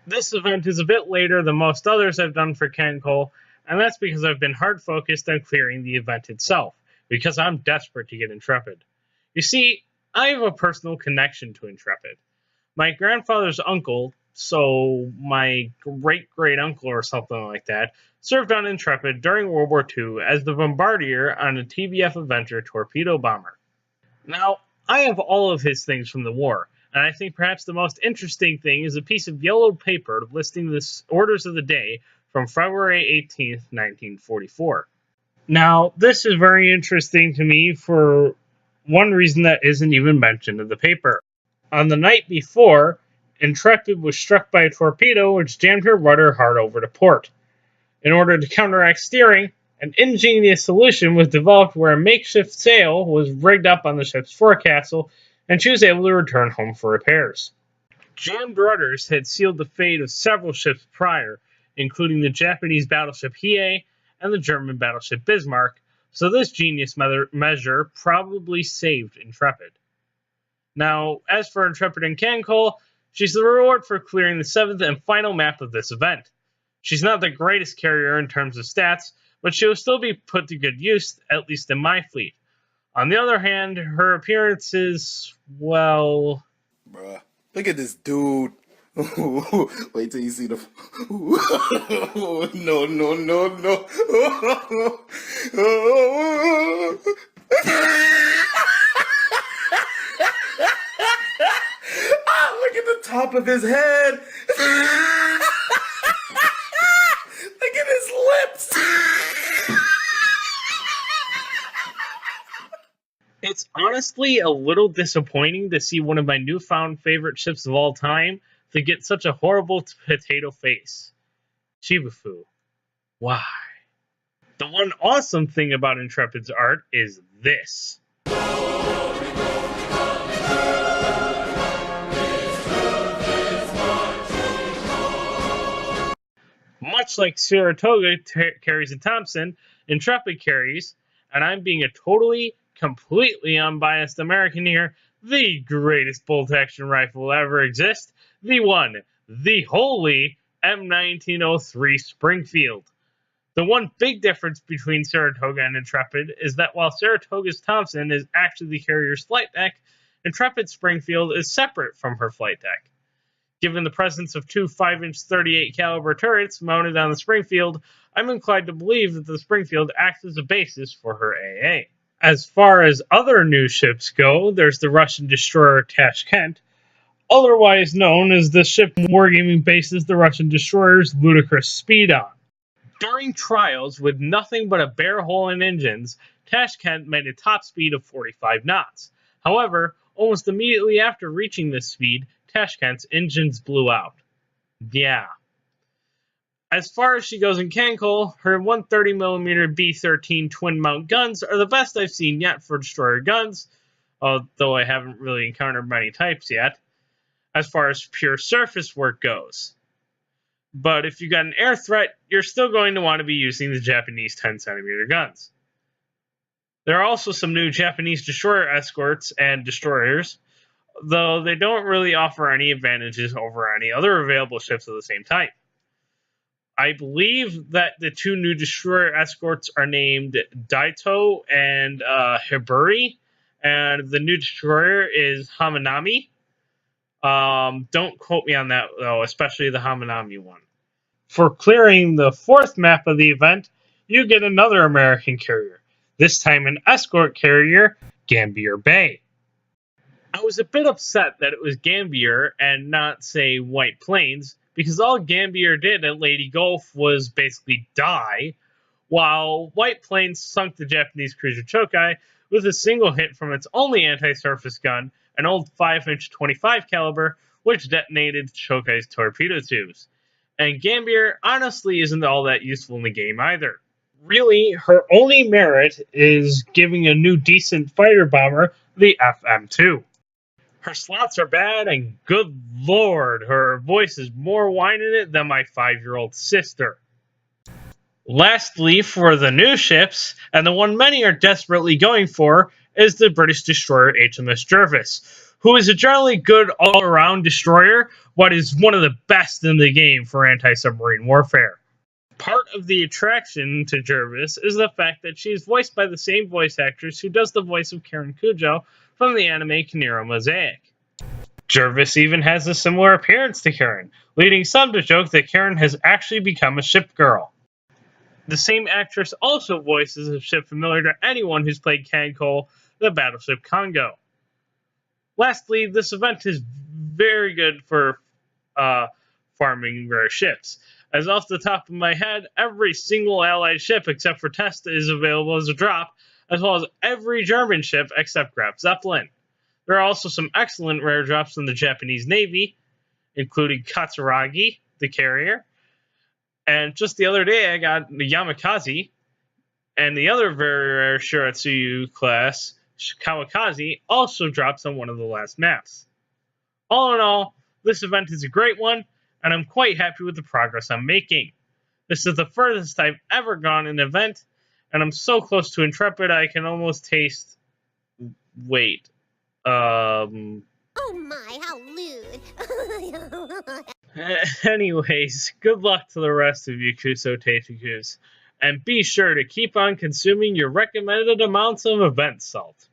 This event is a bit later than most others I've done for Kancolle, and that's because I've been hard focused on clearing the event itself, because I'm desperate to get Intrepid. You see, I have a personal connection to Intrepid. My grandfather's uncle, so my great great uncle or something like that, served on Intrepid during World War II as the bombardier on a TBF Avenger torpedo bomber. Now, I have all of his things from the war, and I think perhaps the most interesting thing is a piece of yellowed paper listing the orders of the day from February 18th, 1944. Now, this is very interesting to me for one reason that isn't even mentioned in the paper. On the night before, Intrepid was struck by a torpedo which jammed her rudder hard over to port. In order to counteract steering, an ingenious solution was developed where a makeshift sail was rigged up on the ship's forecastle, and she was able to return home for repairs. Jammed rudders had sealed the fate of several ships prior, including the Japanese battleship Hiei and the German battleship Bismarck, so this genius measure probably saved Intrepid. Now, as for Intrepid and Kancolle, she's the reward for clearing the seventh and final map of this event. She's not the greatest carrier in terms of stats, but she will still be put to good use, at least in my fleet. On the other hand, her appearance is, well... Bruh, look at this dude. Wait till you see the... No, no, no, no. Look at the top of his head. Look at his lips. It's honestly a little disappointing to see one of my newfound favorite ships of all time to get such a horrible potato face. Chibufu. Why? The one awesome thing about Intrepid's art is this. Much like Saratoga carries a Thompson, Intrepid carries, and I'm being a totally, completely unbiased American here, the greatest bolt-action rifle ever exist, the one, the holy M1903 Springfield. The one big difference between Saratoga and Intrepid is that while Saratoga's Thompson is actually the carrier's flight deck, Intrepid's Springfield is separate from her flight deck. Given the presence of two 5-inch 38 caliber turrets mounted on the Springfield, I'm inclined to believe that the Springfield acts as a basis for her AA. As far as other new ships go, there's the Russian destroyer Tashkent, otherwise known as the ship wargaming bases the Russian destroyer's ludicrous speed on. During trials with nothing but a bare hole in engines, Tashkent made a top speed of 45 knots. However, almost immediately after reaching this speed, Tashkent's engines blew out. Yeah. As far as she goes in Kancolle, her 130mm B-13 twin-mount guns are the best I've seen yet for destroyer guns, although I haven't really encountered many types yet, as far as pure surface work goes. But if you got an air threat, you're still going to want to be using the Japanese 10cm guns. There are also some new Japanese destroyer escorts and destroyers, though they don't really offer any advantages over any other available ships of the same type. I believe that the two new destroyer escorts are named Daito and Hiburi, and the new destroyer is Hamanami. Don't quote me on that, though, especially the Hamanami one. For clearing the fourth map of the event, you get another American carrier, this time an escort carrier, Gambier Bay. I was a bit upset that it was Gambier and not, say, White Plains, because all Gambier did at Lady Gulf was basically die, while White Plains sunk the Japanese cruiser Chokai with a single hit from its only anti-surface gun, an old 5-inch 25 caliber, which detonated Chokai's torpedo tubes. And Gambier honestly isn't all that useful in the game either. Really, her only merit is giving a new decent fighter bomber the FM2. Her slots are bad, and good lord, her voice is more whine in it than my 5-year-old sister. Lastly, for the new ships, and the one many are desperately going for, is the British destroyer HMS Jervis, who is a generally good all-around destroyer, but is one of the best in the game for anti-submarine warfare. Part of the attraction to Jervis is the fact that she is voiced by the same voice actress who does the voice of Karen Kujo from the anime Kiniro Mosaic. Jervis even has a similar appearance to Karen, leading some to joke that Karen has actually become a ship girl. The same actress also voices a ship familiar to anyone who's played Kancolle, the battleship Congo. Lastly, this event is very good for farming rare ships, as off the top of my head, every single Allied ship except for Testa is available as a drop, as well as every German ship except Graf Zeppelin. There are also some excellent rare drops from the Japanese Navy, including Katsuragi, the carrier, and just the other day I got the Yamakaze, and the other very rare Shiratsuyu class, Kawakaze, also drops on one of the last maps. All in all, this event is a great one, and I'm quite happy with the progress I'm making. This is the furthest I've ever gone in an event, and I'm so close to Intrepid I can almost taste... Wait. Oh my, how lewd. Anyways, good luck to the rest of you Kuso Teichikus, and be sure to keep on consuming your recommended amounts of event salt.